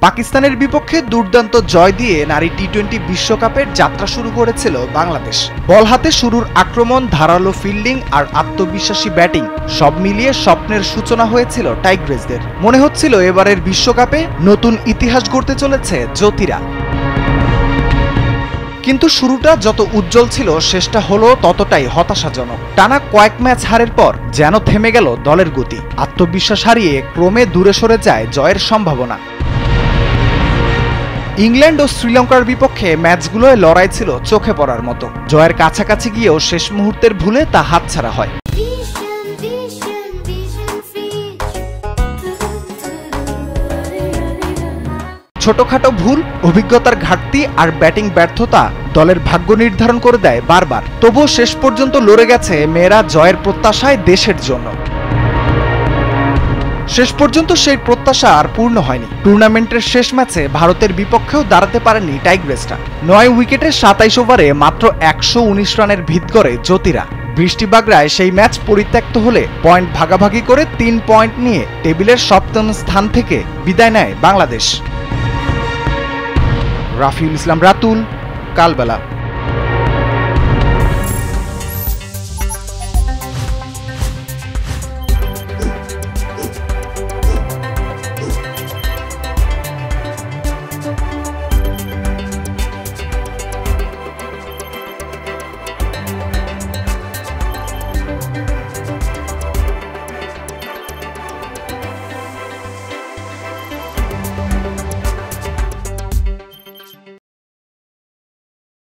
পাকিস্তানের বিপক্ষে দুর্দান্ত জয় দিয়ে নারী টি-20 বিশ্বকাপের যাত্রা শুরু করেছিল বাংলাদেশ। বল হাতে শুরুর আক্রমণ, ধারালো ফিল্ডিং আর আত্মবিশ্বাসী ব্যাটিং সব মিলিয়ে স্বপ্নের সূচনা হয়েছিল টাইগ্রেসদের। মনে হচ্ছিল এবারের বিশ্বকাপে নতুন ইতিহাস গড়তে চলেছে জ্যোতিরা। কিন্তু শুরুটা যত উজ্জ্বল ছিল, শেষটা হলো ততটাই হতাশাজনক। টানা কয়েক ম্যাচ হারের পর যেন থেমে গেল দলের গতি। আত্মবিশ্বাস হারিয়ে ক্রমে দূরে সরে যায় জয়ের সম্ভাবনা। ইংল্যান্ড ও শ্রীলঙ্কার বিপক্ষে ম্যাচগুলোয় লড়াই ছিল চোখে পড়ার মতো। জয়ের কাছাকাছি গিয়েও শেষ মুহূর্তের ভুলে তা হাতছাড়া হয়। ছোটখাটো ভুল, অভিজ্ঞতার ঘাটতি আর ব্যাটিং ব্যর্থতা দলের ভাগ্য নির্ধারণ করে দেয় বারবার। তবুও শেষ পর্যন্ত লড়ে গেছে মেয়েরা জয়ের প্রত্যাশায় দেশের জন্য। শেষ পর্যন্ত সেই প্রত্যাশা আর পূর্ণ হয়নি। টুর্নামেন্টের শেষ ম্যাচে ভারতের বিপক্ষেও দাঁড়াতে পারেনি টাইগ্রেসরা। 9 উইকেটে 27 ওভারে মাত্র 119 রানের ভিত গড়ে জ্যোতিরা। বৃষ্টিবাগড়ায় সেই ম্যাচ পরিত্যক্ত হলে পয়েন্ট ভাগাভাগি করে 3 পয়েন্ট নিয়ে টেবিলের 7ম স্থান থেকে বিদায় নেয় বাংলাদেশ। রাফিউল ইসলাম রাতুল, কালবেলা।